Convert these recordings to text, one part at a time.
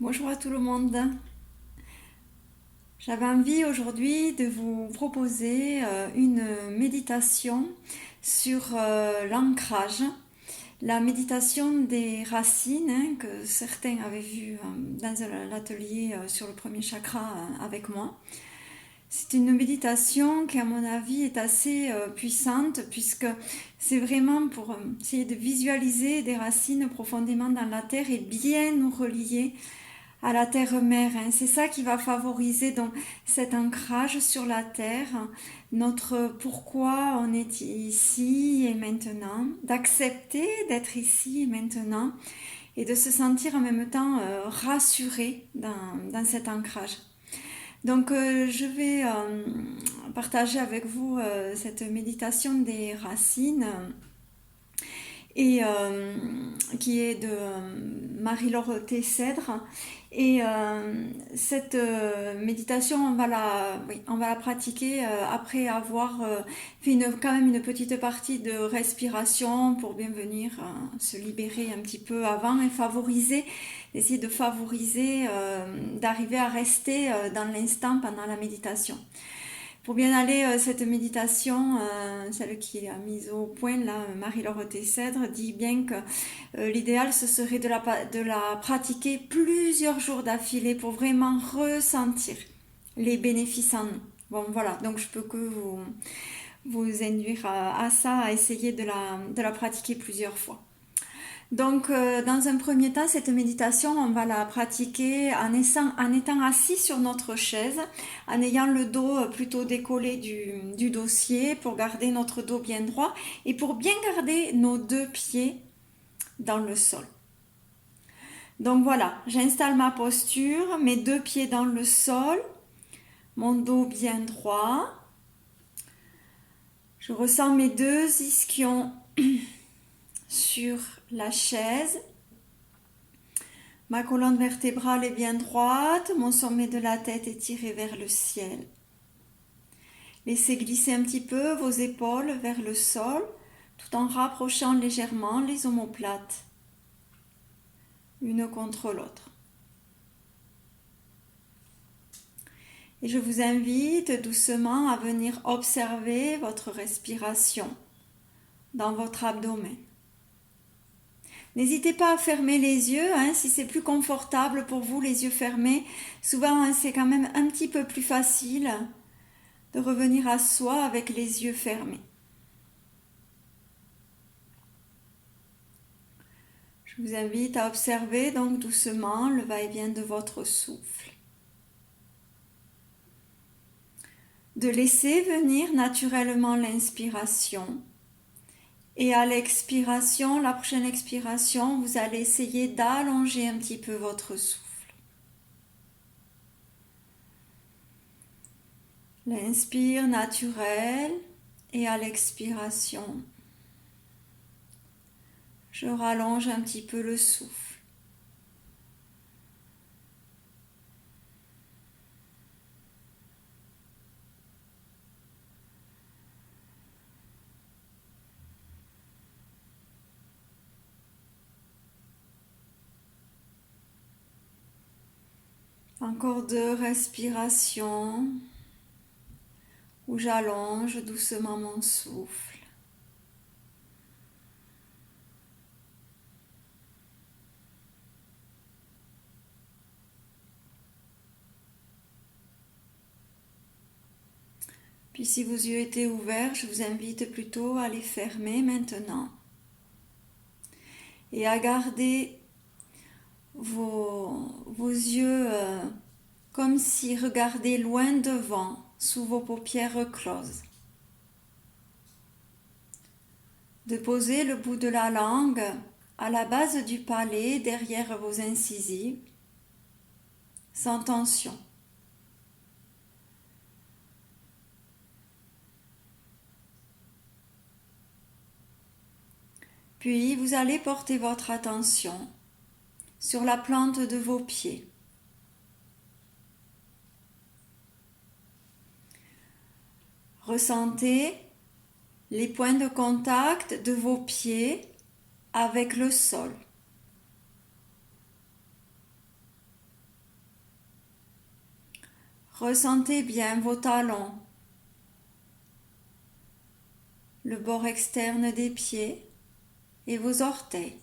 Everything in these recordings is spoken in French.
Bonjour à tout le monde. J'avais envie aujourd'hui de vous proposer une méditation sur l'ancrage, la méditation des racines que certains avaient vu dans l'atelier sur le premier chakra avec moi. C'est une méditation qui, à mon avis, est assez puissante puisque c'est vraiment pour essayer de visualiser des racines profondément dans la terre et bien nous relier à la terre-mère. C'est ça qui va favoriser donc cet ancrage sur la terre, notre pourquoi on est ici et maintenant, d'accepter d'être ici et maintenant et de se sentir en même temps rassuré dans cet ancrage. Donc je vais partager avec vous cette méditation des racines et qui est de Marie-Laure Tessèdre. Et cette méditation, on va la pratiquer après avoir fait quand même une petite partie de respiration pour bien venir se libérer un petit peu avant et essayer de favoriser, d'arriver à rester dans l'instant pendant la méditation. Pour bien aller, cette méditation, celle qui a mise au point, là, Marie-Laure Tessèdre, dit bien que l'idéal, ce serait de la pratiquer plusieurs jours d'affilée pour vraiment ressentir les bénéfices en nous. Bon, voilà, donc je peux que vous induire à ça, à essayer de la pratiquer plusieurs fois. Donc, dans un premier temps, cette méditation, on va la pratiquer en étant assis sur notre chaise, en ayant le dos plutôt décollé du dossier pour garder notre dos bien droit et pour bien garder nos deux pieds dans le sol. Donc voilà, j'installe ma posture, mes deux pieds dans le sol, mon dos bien droit. Je ressens mes deux ischions sur la chaise. Ma colonne vertébrale est bien droite, mon sommet de la tête est tiré vers le ciel. Laissez glisser un petit peu vos épaules vers le sol, tout en rapprochant légèrement les omoplates, une contre l'autre. Et je vous invite doucement à venir observer votre respiration dans votre abdomen. N'hésitez pas à fermer les yeux, si c'est plus confortable pour vous, les yeux fermés. Souvent, c'est quand même un petit peu plus facile de revenir à soi avec les yeux fermés. Je vous invite à observer donc doucement le va-et-vient de votre souffle. De laisser venir naturellement l'inspiration. Et à l'expiration, la prochaine expiration, vous allez essayer d'allonger un petit peu votre souffle. L'inspire naturel et à l'expiration, je rallonge un petit peu le souffle. Encore deux respirations où j'allonge doucement mon souffle. Puis si vos yeux étaient ouverts, je vous invite plutôt à les fermer maintenant et à garder vos yeux comme si regardaient loin devant, sous vos paupières closes. De poser le bout de la langue à la base du palais, derrière vos incisives, sans tension. Puis vous allez porter votre attention sur la plante de vos pieds. Ressentez les points de contact de vos pieds avec le sol. Ressentez bien vos talons, le bord externe des pieds et vos orteils.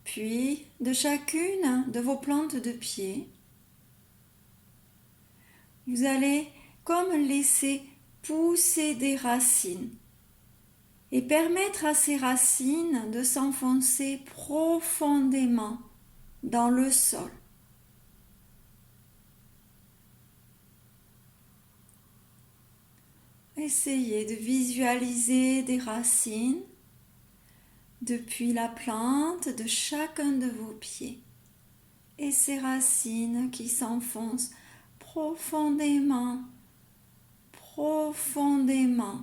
Puis, de chacune de vos plantes de pied, vous allez comme laisser pousser des racines et permettre à ces racines de s'enfoncer profondément dans le sol. Essayez de visualiser des racines depuis la plante de chacun de vos pieds et ces racines qui s'enfoncent profondément, profondément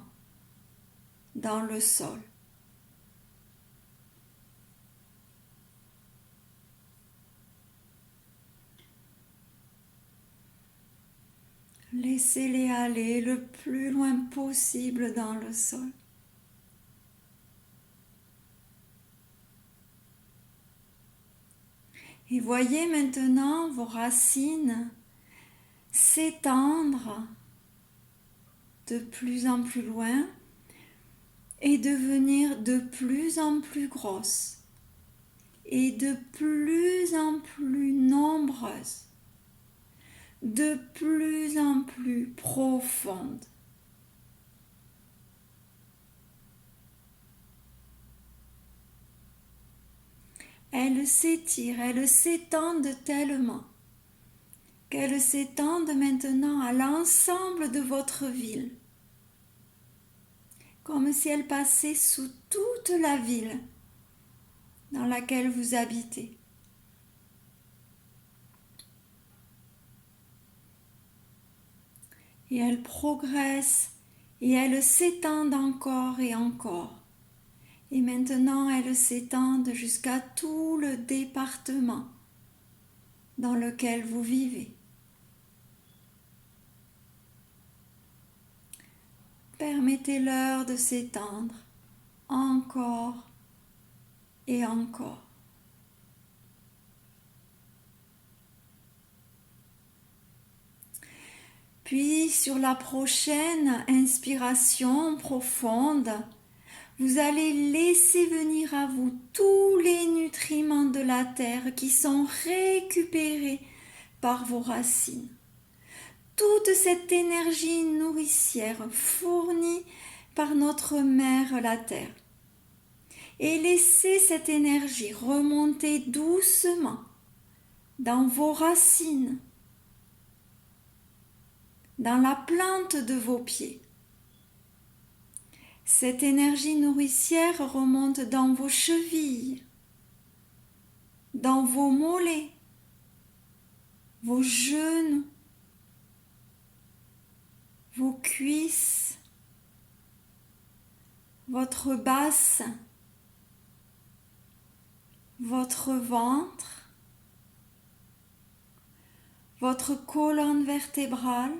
dans le sol. Laissez-les aller le plus loin possible dans le sol. Et voyez maintenant vos racines s'étendre de plus en plus loin et devenir de plus en plus grosses et de plus en plus nombreuses, de plus en plus profondes. Elles s'étirent, elles s'étendent tellement qu'elles s'étendent maintenant à l'ensemble de votre ville, comme si elles passaient sous toute la ville dans laquelle vous habitez. Et elles progressent et elles s'étendent encore et encore. Et maintenant, elles s'étendent jusqu'à tout le département dans lequel vous vivez. Permettez-leur de s'étendre encore et encore. Puis, sur la prochaine inspiration profonde, vous allez laisser venir à vous tous les nutriments de la terre qui sont récupérés par vos racines. Toute cette énergie nourricière fournie par notre mère la terre. Et laissez cette énergie remonter doucement dans vos racines, dans la plante de vos pieds. Cette énergie nourricière remonte dans vos chevilles, dans vos mollets, vos genoux, vos cuisses, votre bassin, votre ventre, votre colonne vertébrale,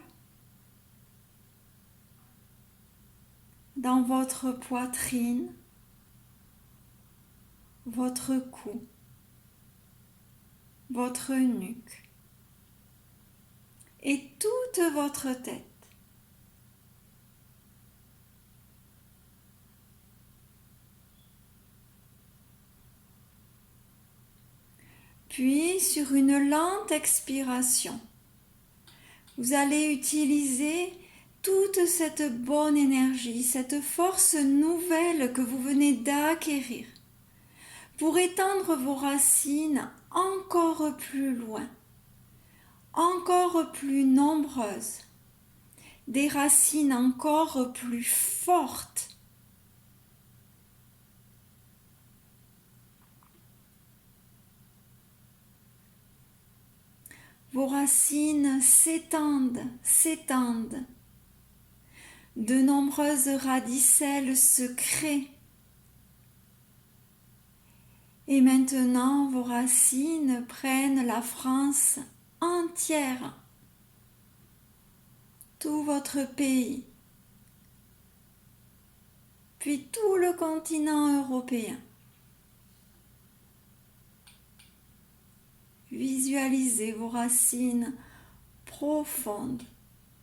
dans votre poitrine, votre cou, votre nuque et toute votre tête. Puis, sur une lente expiration, vous allez utiliser toute cette bonne énergie, cette force nouvelle que vous venez d'acquérir pour étendre vos racines encore plus loin, encore plus nombreuses, des racines encore plus fortes. Vos racines s'étendent, s'étendent. De nombreuses radicelles se créent. Et maintenant, vos racines prennent la France entière, tout votre pays, puis tout le continent européen. Visualisez vos racines profondes,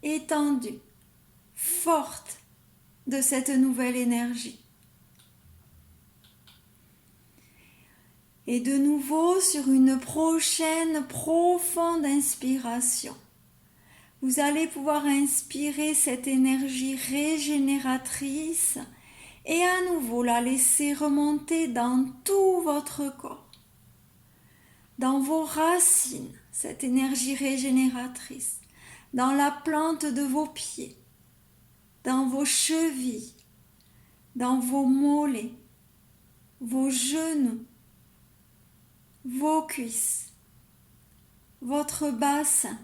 étendues, fortes de cette nouvelle énergie. Et de nouveau, sur une prochaine profonde inspiration, vous allez pouvoir inspirer cette énergie régénératrice et à nouveau la laisser remonter dans tout votre corps, dans vos racines, cette énergie régénératrice, dans la plante de vos pieds, dans vos chevilles, dans vos mollets, vos genoux, vos cuisses, votre bassin,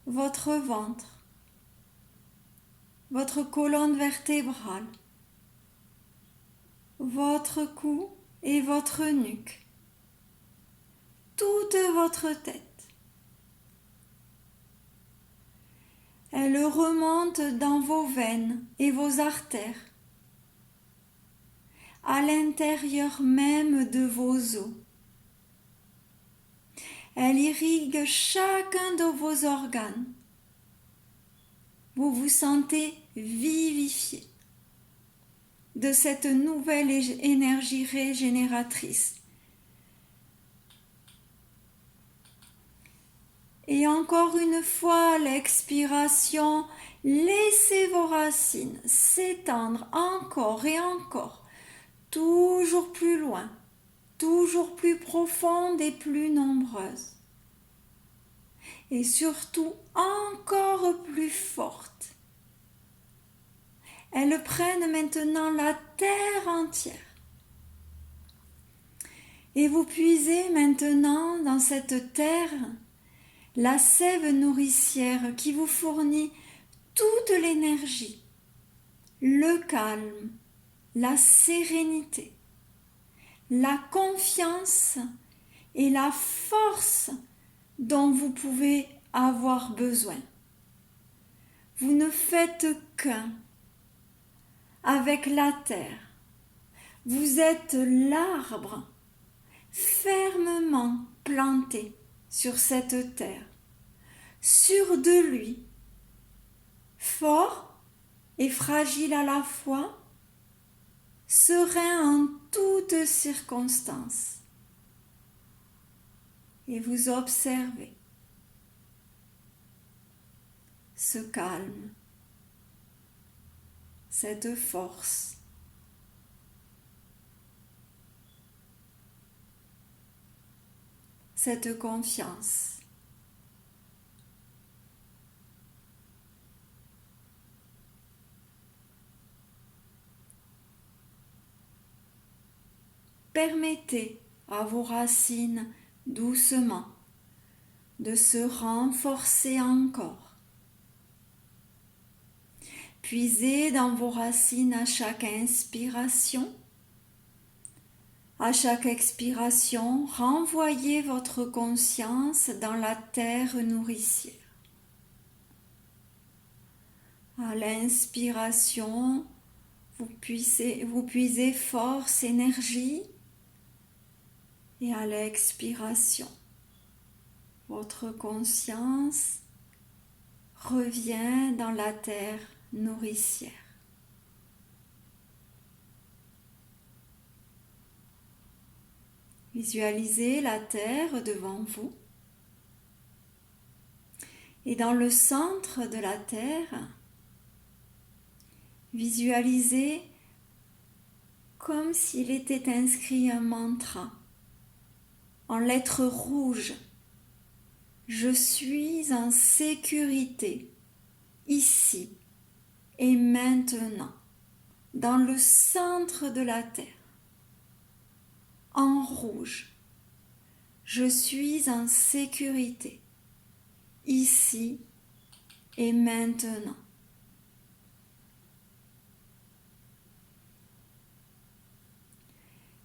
votre ventre, votre colonne vertébrale, votre cou et votre nuque, toute votre tête. Elle remonte dans vos veines et vos artères, à l'intérieur même de vos os. Elle irrigue chacun de vos organes. Vous vous sentez vivifié de cette nouvelle énergie régénératrice. Et encore une fois, à l'expiration, laissez vos racines s'étendre encore et encore, toujours plus loin, toujours plus profondes et plus nombreuses. Et surtout encore plus fortes. Elles prennent maintenant la terre entière. Et vous puisez maintenant dans cette terre la sève nourricière qui vous fournit toute l'énergie, le calme, la sérénité, la confiance et la force dont vous pouvez avoir besoin. Vous ne faites qu'un avec la terre. Vous êtes l'arbre fermement planté sur cette terre, sûr de lui, fort et fragile à la fois, serein en toutes circonstances. Et vous observez ce calme, cette force, cette confiance. Permettez à vos racines doucement de se renforcer encore. Puisez dans vos racines à chaque inspiration. À chaque expiration, renvoyez votre conscience dans la terre nourricière. À l'inspiration, vous puisez force, énergie. Et à l'expiration, votre conscience revient dans la terre nourricière. Visualisez la terre devant vous. Et dans le centre de la terre, visualisez comme s'il était inscrit un mantra en lettres rouges. Je suis en sécurité, ici et maintenant, dans le centre de la terre. En rouge, je suis en sécurité, ici et maintenant.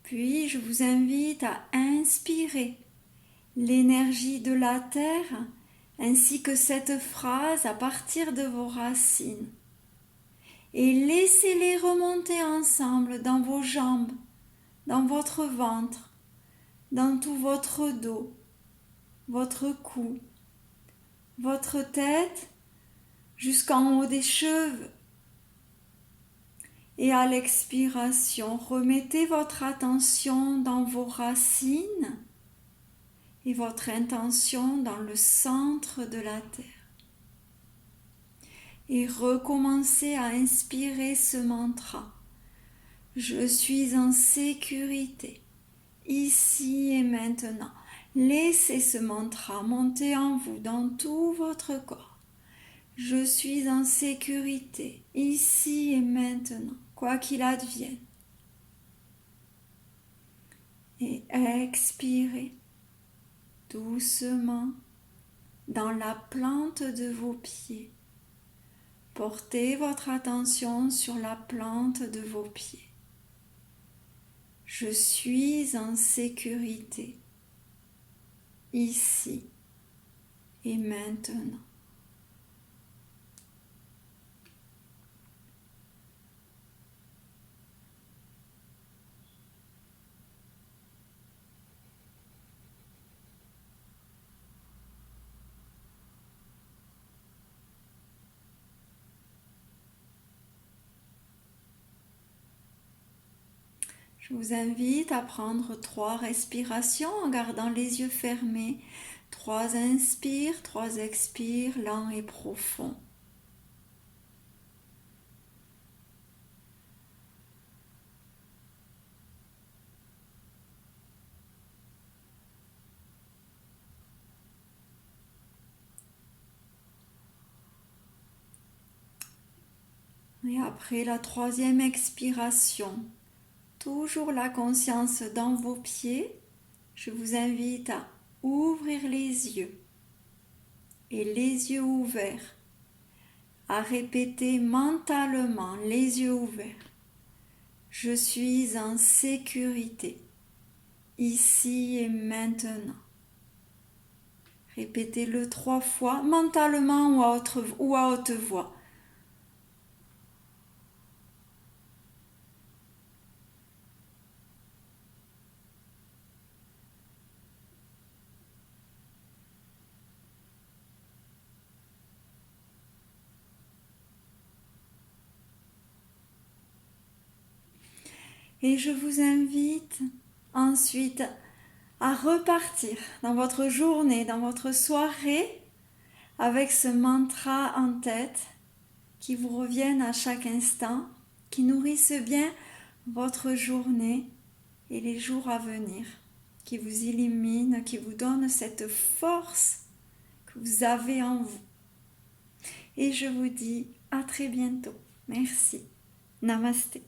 Puis je vous invite à inspirer l'énergie de la terre ainsi que cette phrase à partir de vos racines et laissez-les remonter ensemble dans vos jambes, dans votre ventre, dans tout votre dos, votre cou, votre tête jusqu'en haut des cheveux. Et à l'expiration, remettez votre attention dans vos racines et votre intention dans le centre de la terre. Et recommencez à inspirer ce mantra. Je suis en sécurité, ici et maintenant. Laissez ce mantra monter en vous dans tout votre corps. Je suis en sécurité, ici et maintenant, quoi qu'il advienne. Et expirez doucement dans la plante de vos pieds. Portez votre attention sur la plante de vos pieds. Je suis en sécurité, ici et maintenant. Je vous invite à prendre 3 respirations en gardant les yeux fermés. 3 inspires, 3 expires, lents et profonds. Et après la 3e expiration, toujours la conscience dans vos pieds, je vous invite à ouvrir les yeux et les yeux ouverts, à répéter mentalement les yeux ouverts. Je suis en sécurité, ici et maintenant. Répétez-le 3 fois, mentalement ou à haute voix. Et je vous invite ensuite à repartir dans votre journée, dans votre soirée, avec ce mantra en tête qui vous revienne à chaque instant, qui nourrisse bien votre journée et les jours à venir, qui vous illumine, qui vous donne cette force que vous avez en vous. Et je vous dis à très bientôt. Merci. Namasté.